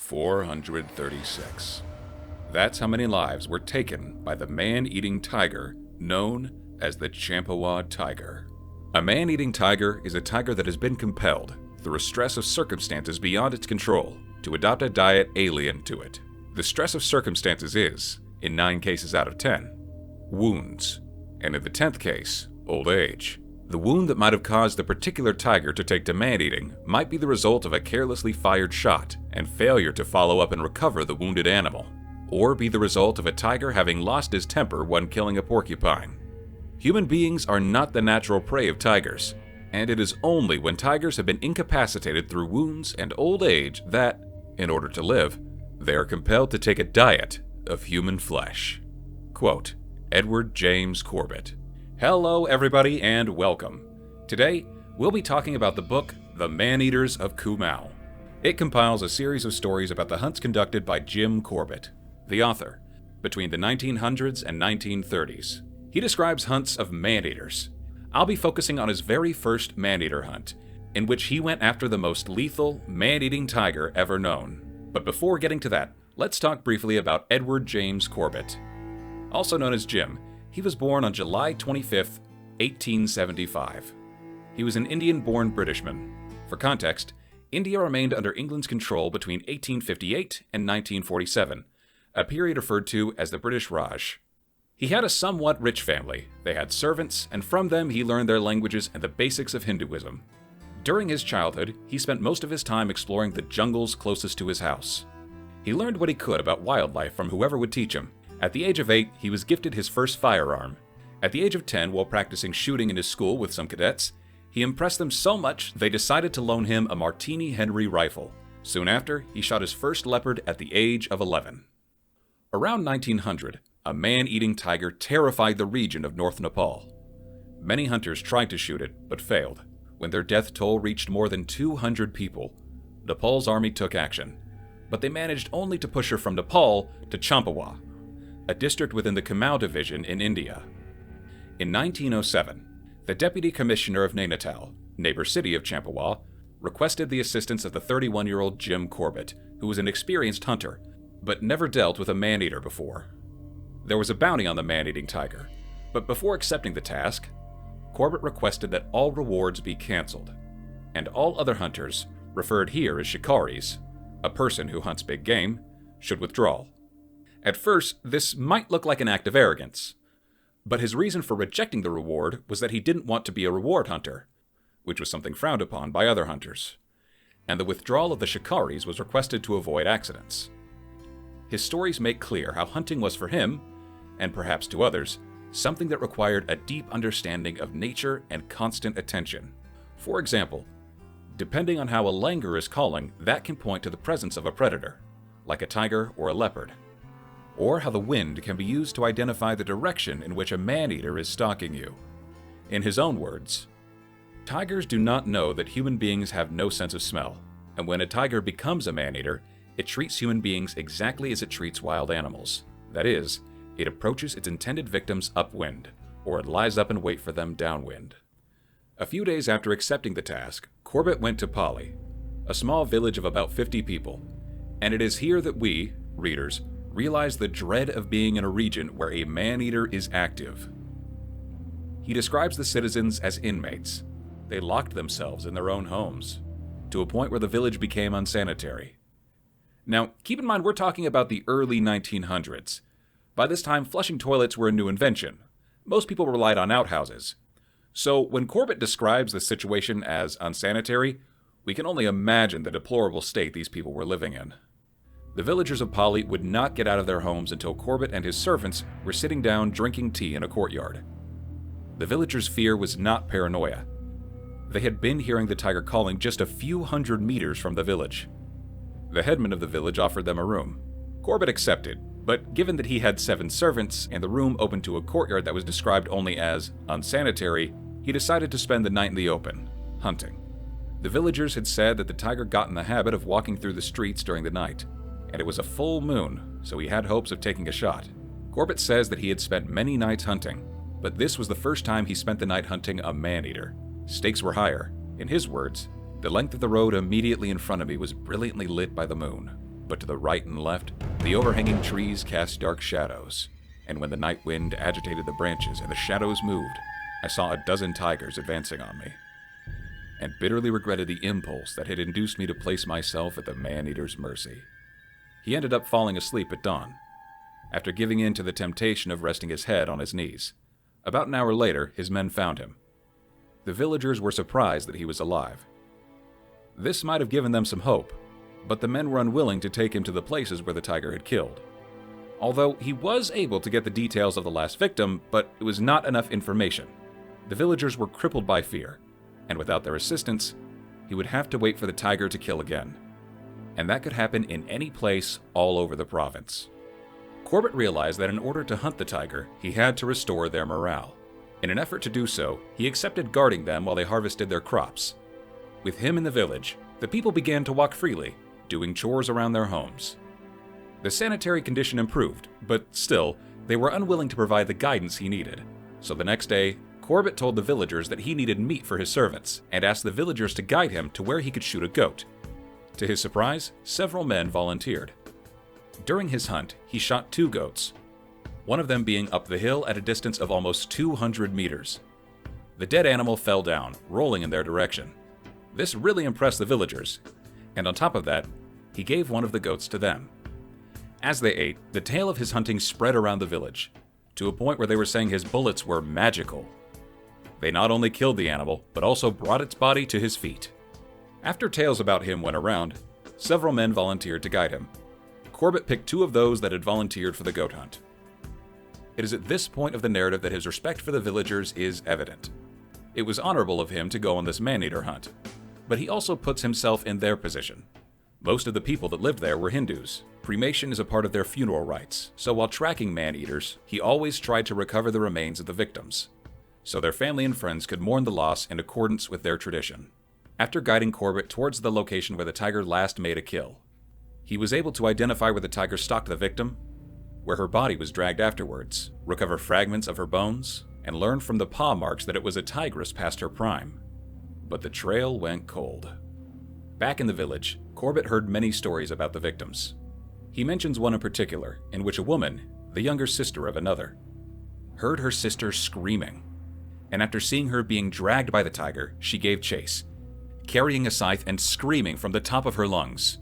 436. That's how many lives were taken by the man-eating tiger known as the Champawat Tiger. A man-eating tiger is a tiger that has been compelled, through a stress of circumstances beyond its control, to adopt a diet alien to it. The stress of circumstances is, in 9 cases out of 10, wounds, and in the 10th case, old age. The wound that might have caused the particular tiger to take to man-eating might be the result of a carelessly fired shot and failure to follow up and recover the wounded animal, or be the result of a tiger having lost his temper when killing a porcupine. Human beings are not the natural prey of tigers, and it is only when tigers have been incapacitated through wounds and old age that, in order to live, they are compelled to take a diet of human flesh. Quote, Edward James Corbett. Hello everybody and welcome. Today, we'll be talking about the book, The Man-Eaters of Kumaon. It compiles a series of stories about the hunts conducted by Jim Corbett, the author, between the 1900s and 1930s. He describes hunts of man-eaters. I'll be focusing on his very first man-eater hunt, in which he went after the most lethal, man-eating tiger ever known. But before getting to that, let's talk briefly about Edward James Corbett. Also known as Jim, he was born on July 25, 1875. He was an Indian-born Britishman. For context, India remained under England's control between 1858 and 1947, a period referred to as the British Raj. He had a somewhat rich family. They had servants, and from them he learned their languages and the basics of Hinduism. During his childhood, he spent most of his time exploring the jungles closest to his house. He learned what he could about wildlife from whoever would teach him. At the age of 8, he was gifted his first firearm. At the age of 10, while practicing shooting in his school with some cadets, he impressed them so much they decided to loan him a Martini Henry rifle. Soon after, he shot his first leopard at the age of 11. Around 1900, a man-eating tiger terrified the region of North Nepal. Many hunters tried to shoot it, but failed. When their death toll reached more than 200 people, Nepal's army took action. But they managed only to push her from Nepal to Champawat, a district within the Kumaon division in India. In 1907, the Deputy Commissioner of Nainital, neighbor city of Champawat, requested the assistance of the 31-year-old Jim Corbett, who was an experienced hunter, but never dealt with a man-eater before. There was a bounty on the man-eating tiger, but before accepting the task, Corbett requested that all rewards be cancelled, and all other hunters, referred here as shikaris, a person who hunts big game, should withdraw. At first, this might look like an act of arrogance, but his reason for rejecting the reward was that he didn't want to be a reward hunter, which was something frowned upon by other hunters, and the withdrawal of the shikaris was requested to avoid accidents. His stories make clear how hunting was for him, and perhaps to others, something that required a deep understanding of nature and constant attention. For example, depending on how a langur is calling, that can point to the presence of a predator, like a tiger or a leopard, or how the wind can be used to identify the direction in which a man-eater is stalking you. In his own words, tigers do not know that human beings have no sense of smell, and when a tiger becomes a man-eater, it treats human beings exactly as it treats wild animals. That is, it approaches its intended victims upwind, or it lies up and waits for them downwind. A few days after accepting the task, Corbett went to Pali, a small village of about 50 people, and it is here that we, readers, realize the dread of being in a region where a man-eater is active. He describes the citizens as inmates. They locked themselves in their own homes, to a point where the village became unsanitary. Now, keep in mind we're talking about the early 1900s. By this time, flushing toilets were a new invention. Most people relied on outhouses. So when Corbett describes the situation as unsanitary, we can only imagine the deplorable state these people were living in. The villagers of Pali would not get out of their homes until Corbett and his servants were sitting down drinking tea in a courtyard. The villagers' fear was not paranoia. They had been hearing the tiger calling just a few hundred meters from the village. The headman of the village offered them a room. Corbett accepted, but given that he had 7 servants and the room open to a courtyard that was described only as unsanitary, he decided to spend the night in the open, hunting. The villagers had said that the tiger got in the habit of walking through the streets during the night, and it was a full moon, so he had hopes of taking a shot. Corbett says that he had spent many nights hunting, but this was the first time he spent the night hunting a man-eater. Stakes were higher. In his words, the length of the road immediately in front of me was brilliantly lit by the moon. but to the right and left, the overhanging trees cast dark shadows, and when the night wind agitated the branches and the shadows moved, I saw a dozen tigers advancing on me, and bitterly regretted the impulse that had induced me to place myself at the man-eater's mercy. He ended up falling asleep at dawn, after giving in to the temptation of resting his head on his knees. About an hour later, his men found him. The villagers were surprised that he was alive. This might have given them some hope, but the men were unwilling to take him to the places where the tiger had killed. Although he was able to get the details of the last victim, but it was not enough information. The villagers were crippled by fear, and without their assistance, he would have to wait for the tiger to kill again. And that could happen in any place all over the province. Corbett realized that in order to hunt the tiger, he had to restore their morale. In an effort to do so, he accepted guarding them while they harvested their crops. With him in the village, the people began to walk freely, doing chores around their homes. The sanitary condition improved, but still, they were unwilling to provide the guidance he needed. So the next day, Corbett told the villagers that he needed meat for his servants, and asked the villagers to guide him to where he could shoot a goat. To his surprise, several men volunteered. During his hunt, he shot 2 goats, one of them being up the hill at a distance of almost 200 meters. The dead animal fell down, rolling in their direction. This really impressed the villagers, and on top of that, he gave one of the goats to them. As they ate, the tale of his hunting spread around the village, to a point where they were saying his bullets were magical. They not only killed the animal, but also brought its body to his feet. After tales about him went around, several men volunteered to guide him. Corbett picked 2 of those that had volunteered for the goat hunt. It is at this point of the narrative that his respect for the villagers is evident. It was honorable of him to go on this man-eater hunt, but he also puts himself in their position. Most of the people that lived there were Hindus. Cremation is a part of their funeral rites, so while tracking man-eaters, he always tried to recover the remains of the victims, so their family and friends could mourn the loss in accordance with their tradition. After guiding Corbett towards the location where the tiger last made a kill, he was able to identify where the tiger stalked the victim, where her body was dragged afterwards, recover fragments of her bones, and learn from the paw marks that it was a tigress past her prime. But the trail went cold. Back in the village, Corbett heard many stories about the victims. He mentions one in particular, in which a woman, the younger sister of another, heard her sister screaming, and after seeing her being dragged by the tiger, she gave chase, carrying a scythe and screaming from the top of her lungs.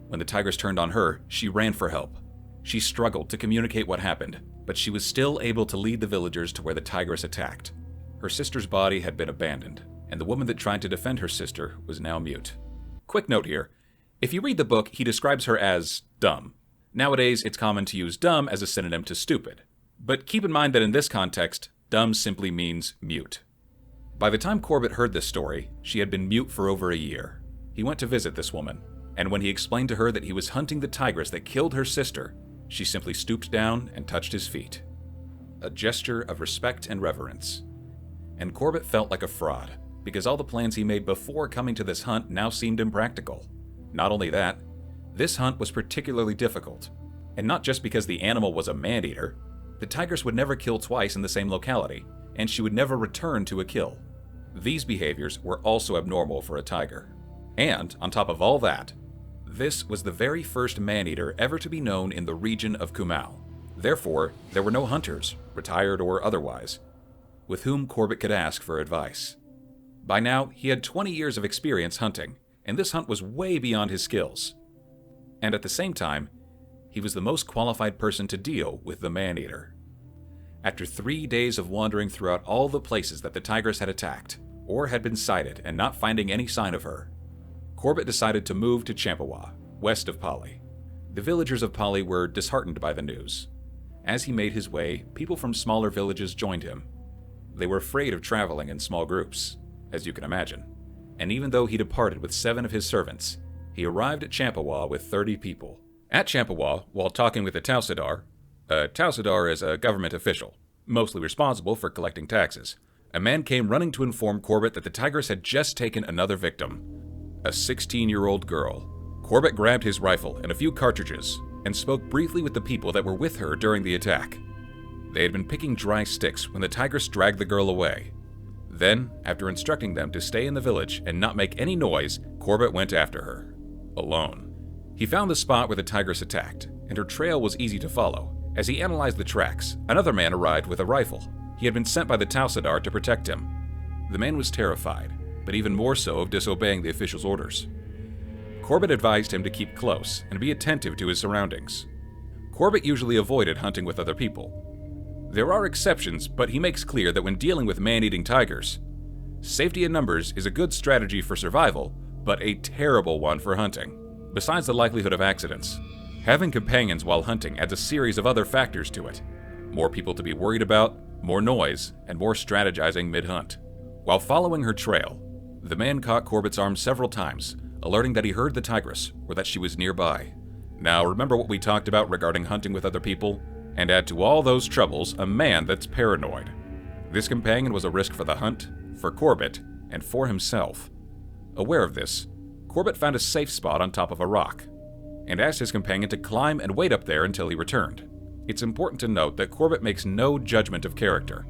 When the tigress turned on her, she ran for help. She struggled to communicate what happened, but she was still able to lead the villagers to where the tigress attacked. Her sister's body had been abandoned, and the woman that tried to defend her sister was now mute. Quick note here, if you read the book, he describes her as dumb. Nowadays, it's common to use dumb as a synonym to stupid. But keep in mind that in this context, dumb simply means mute. By the time Corbett heard this story, she had been mute for over a year. He went to visit this woman, and when he explained to her that he was hunting the tigress that killed her sister, she simply stooped down and touched his feet. A gesture of respect and reverence. And Corbett felt like a fraud, because all the plans he made before coming to this hunt now seemed impractical. Not only that, this hunt was particularly difficult, and not just because the animal was a man-eater. The tigress would never kill twice in the same locality, and she would never return to a kill. These behaviors were also abnormal for a tiger. And, on top of all that, this was the very first man-eater ever to be known in the region of Kumaon. Therefore, there were no hunters, retired or otherwise, with whom Corbett could ask for advice. By now, he had 20 years of experience hunting, and this hunt was way beyond his skills. And at the same time, he was the most qualified person to deal with the man-eater. After 3 days of wandering throughout all the places that the tigress had attacked, or had been sighted and not finding any sign of her, Corbett decided to move to Champawat, west of Pali. The villagers of Pali were disheartened by the news. As he made his way, people from smaller villages joined him. They were afraid of traveling in small groups, as you can imagine. And even though he departed with 7 of his servants, he arrived at Champawat with 30 people. At Champawat, while talking with the Tausidar is a government official, mostly responsible for collecting taxes, a man came running to inform Corbett that the tigress had just taken another victim, a 16-year-old girl. Corbett grabbed his rifle and a few cartridges and spoke briefly with the people that were with her during the attack. They had been picking dry sticks when the tigress dragged the girl away. Then, after instructing them to stay in the village and not make any noise, Corbett went after her, alone. He found the spot where the tigress attacked, and her trail was easy to follow. As he analyzed the tracks, another man arrived with a rifle. He had been sent by the Tausadar to protect him. The man was terrified, but even more so of disobeying the official's orders. Corbett advised him to keep close and be attentive to his surroundings. Corbett usually avoided hunting with other people. There are exceptions, but he makes clear that when dealing with man-eating tigers, safety in numbers is a good strategy for survival, but a terrible one for hunting. Besides the likelihood of accidents, having companions while hunting adds a series of other factors to it. More people to be worried about, more noise, and more strategizing mid-hunt. While following her trail, the man caught Corbett's arm several times, alerting that he heard the tigress or that she was nearby. Now, remember what we talked about regarding hunting with other people? And add to all those troubles a man that's paranoid. This companion was a risk for the hunt, for Corbett, and for himself. Aware of this, Corbett found a safe spot on top of a rock, and asked his companion to climb and wait up there until he returned. It's important to note that Corbett makes no judgment of character.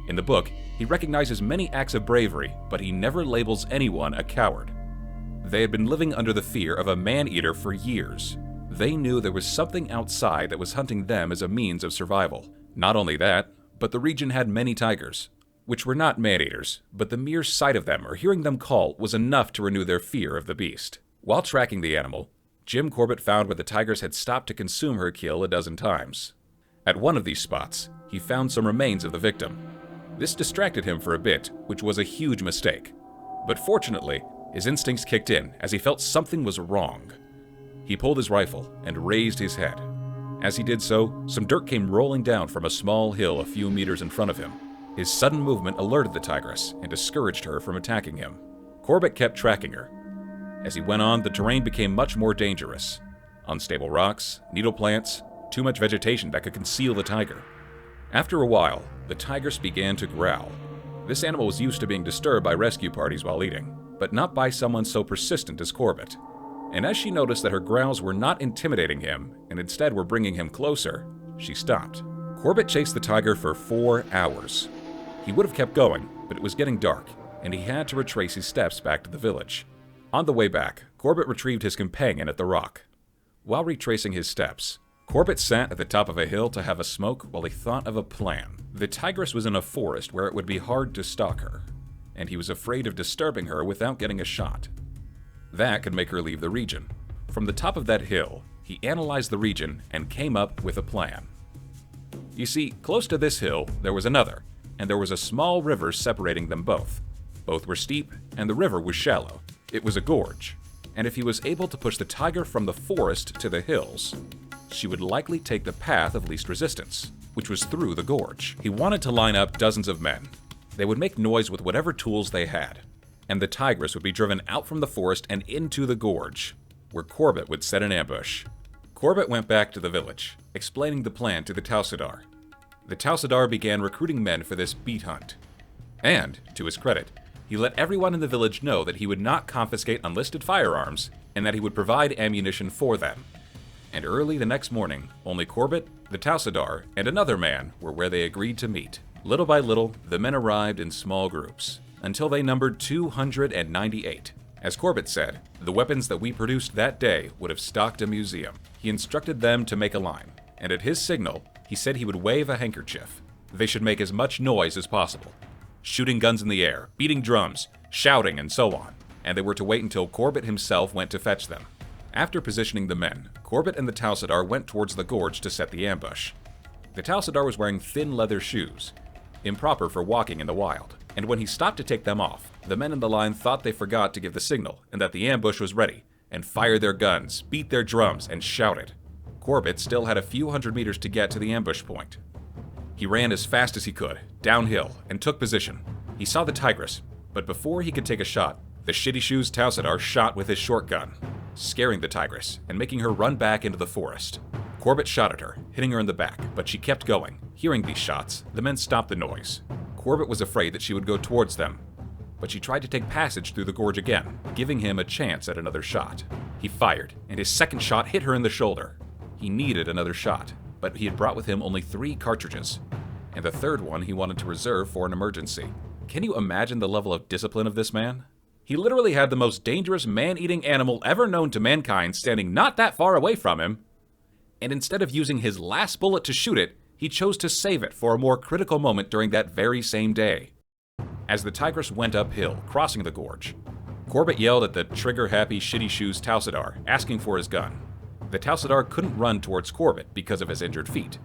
In the book, he recognizes many acts of bravery, but he never labels anyone a coward. They had been living under the fear of a man-eater for years. They knew there was something outside that was hunting them as a means of survival. Not only that, but the region had many tigers, which were not man-eaters, but the mere sight of them or hearing them call was enough to renew their fear of the beast. While tracking the animal, Jim Corbett found where the tigers had stopped to consume her kill a dozen times. At one of these spots, he found some remains of the victim. This distracted him for a bit, which was a huge mistake. But fortunately, his instincts kicked in as he felt something was wrong. He pulled his rifle and raised his head. As he did so, some dirt came rolling down from a small hill a few meters in front of him. His sudden movement alerted the tigress and discouraged her from attacking him. Corbett kept tracking her. As he went on, the terrain became much more dangerous. Unstable rocks, needle plants, too much vegetation that could conceal the tiger. After a while, the tigress began to growl. This animal was used to being disturbed by rescue parties while eating, but not by someone so persistent as Corbett. And as she noticed that her growls were not intimidating him, and instead were bringing him closer, she stopped. Corbett chased the tiger for 4 hours. He would have kept going, but it was getting dark, and he had to retrace his steps back to the village. On the way back, Corbett retrieved his companion at the rock. While retracing his steps, Corbett sat at the top of a hill to have a smoke while he thought of a plan. The tigress was in a forest where it would be hard to stalk her, and he was afraid of disturbing her without getting a shot. That could make her leave the region. From the top of that hill, he analyzed the region and came up with a plan. You see, close to this hill, there was another, and there was a small river separating them both. Both were steep, and the river was shallow. It was a gorge, and if he was able to push the tiger from the forest to the hills, she would likely take the path of least resistance, which was through the gorge. He wanted to line up dozens of men. They would make noise with whatever tools they had, and the tigress would be driven out from the forest and into the gorge, where Corbett would set an ambush. Corbett went back to the village, explaining the plan to the Tausadar. The Tausadar began recruiting men for this beat hunt. And, to his credit, he let everyone in the village know that he would not confiscate unlisted firearms and that he would provide ammunition for them. And early the next morning, only Corbett, the Tausadar, and another man were where they agreed to meet. Little by little, the men arrived in small groups, until they numbered 298. As Corbett said, the weapons that we produced that day would have stocked a museum. He instructed them to make a line, and at his signal, he said he would wave a handkerchief. They should make as much noise as possible, shooting guns in the air, beating drums, shouting, and so on, and they were to wait until Corbett himself went to fetch them. After positioning the men, Corbett and the Tausadar went towards the gorge to set the ambush. The Tausadar was wearing thin leather shoes, improper for walking in the wild, and when he stopped to take them off, the men in the line thought they forgot to give the signal and that the ambush was ready, and fired their guns, beat their drums, and shouted. Corbett still had a few hundred meters to get to the ambush point. He ran as fast as he could, downhill, and took position. He saw the tigress, but before he could take a shot, the Shitty Shoes Tausadar shot with his shotgun, scaring the tigress and making her run back into the forest. Corbett shot at her, hitting her in the back, but she kept going. Hearing these shots, the men stopped the noise. Corbett was afraid that she would go towards them, but she tried to take passage through the gorge again, giving him a chance at another shot. He fired, and his second shot hit her in the shoulder. He needed another shot, but he had brought with him only 3 cartridges, and the third one he wanted to reserve for an emergency. Can you imagine the level of discipline of this man? He literally had the most dangerous man-eating animal ever known to mankind standing not that far away from him, and instead of using his last bullet to shoot it, he chose to save it for a more critical moment during that very same day. As the tigress went uphill, crossing the gorge, Corbett yelled at the trigger-happy Shitty Shoes Tausadar, asking for his gun. The Tausadar couldn't run towards Corbett because of his injured feet.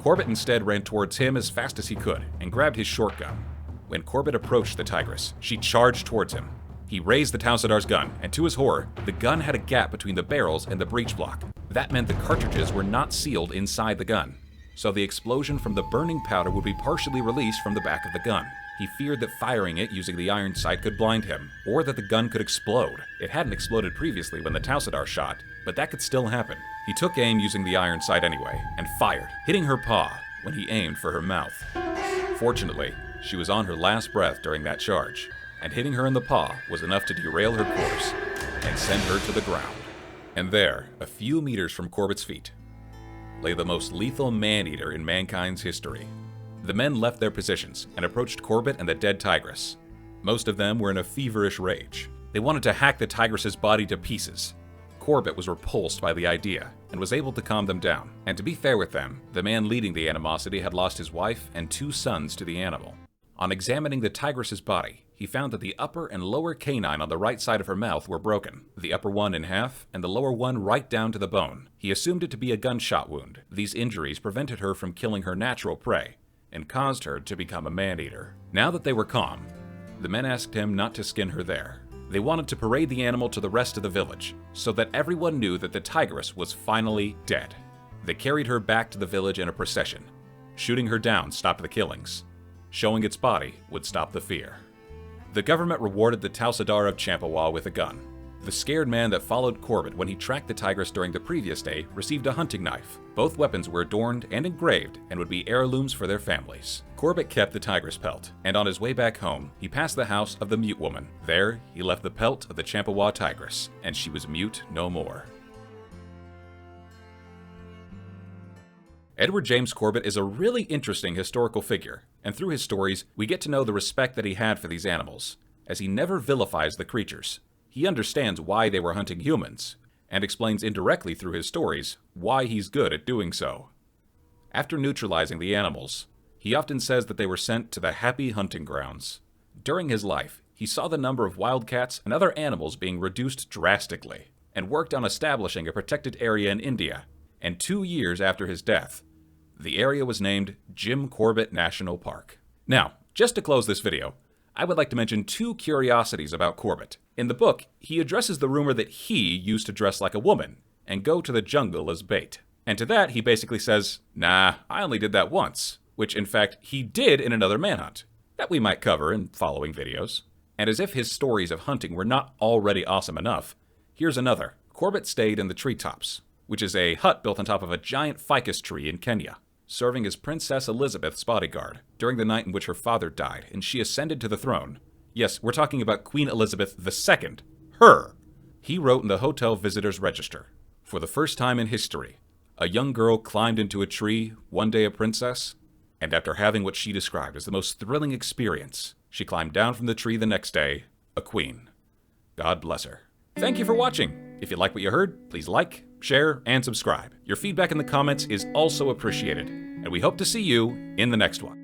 Corbett instead ran towards him as fast as he could and grabbed his shotgun. When Corbett approached the tigress, she charged towards him. He raised the Tausadar's gun, and to his horror, the gun had a gap between the barrels and the breech block. That meant the cartridges were not sealed inside the gun, so the explosion from the burning powder would be partially released from the back of the gun. He feared that firing it using the iron sight could blind him, or that the gun could explode. It hadn't exploded previously when the Tausadar shot, but that could still happen. He took aim using the iron sight anyway, and fired, hitting her paw when he aimed for her mouth. Fortunately, she was on her last breath during that charge, and hitting her in the paw was enough to derail her course and send her to the ground. And there, a few meters from Corbett's feet, lay the most lethal man-eater in mankind's history. The men left their positions and approached Corbett and the dead tigress. Most of them were in a feverish rage. They wanted to hack the tigress's body to pieces. Corbett was repulsed by the idea and was able to calm them down. And to be fair with them, the man leading the animosity had lost his wife and 2 sons to the animal. On examining the tigress's body, he found that the upper and lower canine on the right side of her mouth were broken, the upper one in half, and the lower one right down to the bone. He assumed it to be a gunshot wound. These injuries prevented her from killing her natural prey, and caused her to become a man-eater. Now that they were calm, the men asked him not to skin her there. They wanted to parade the animal to the rest of the village, so that everyone knew that the tigress was finally dead. They carried her back to the village in a procession. Shooting her down stopped the killings. Showing its body would stop the fear. The government rewarded the Tausadar of Champawat with a gun. The scared man that followed Corbett when he tracked the tigress during the previous day received a hunting knife. Both weapons were adorned and engraved and would be heirlooms for their families. Corbett kept the tigress pelt, and on his way back home, he passed the house of the mute woman. There, he left the pelt of the Champawat tigress, and she was mute no more. Edward James Corbett is a really interesting historical figure, and through his stories, we get to know the respect that he had for these animals, as he never vilifies the creatures. He understands why they were hunting humans, and explains indirectly through his stories why he's good at doing so. After neutralizing the animals, he often says that they were sent to the happy hunting grounds. During his life, he saw the number of wildcats and other animals being reduced drastically, and worked on establishing a protected area in India. And 2 years after his death, the area was named Jim Corbett National Park. Now, just to close this video, I would like to mention 2 curiosities about Corbett. In the book, he addresses the rumor that he used to dress like a woman and go to the jungle as bait. And to that, he basically says, nah, I only did that once, which in fact he did in another manhunt, that we might cover in following videos. And as if his stories of hunting were not already awesome enough, here's another. Corbett stayed in the treetops, which is a hut built on top of a giant ficus tree in Kenya, serving as Princess Elizabeth's bodyguard during the night in which her father died and she ascended to the throne. Yes, we're talking about Queen Elizabeth II. Her! He wrote in the hotel visitor's register, for the first time in history, a young girl climbed into a tree, one day a princess, and after having what she described as the most thrilling experience, she climbed down from the tree the next day, a queen. God bless her. Thank you for watching. If you like what you heard, please like, share, and subscribe. Your feedback in the comments is also appreciated, and we hope to see you in the next one.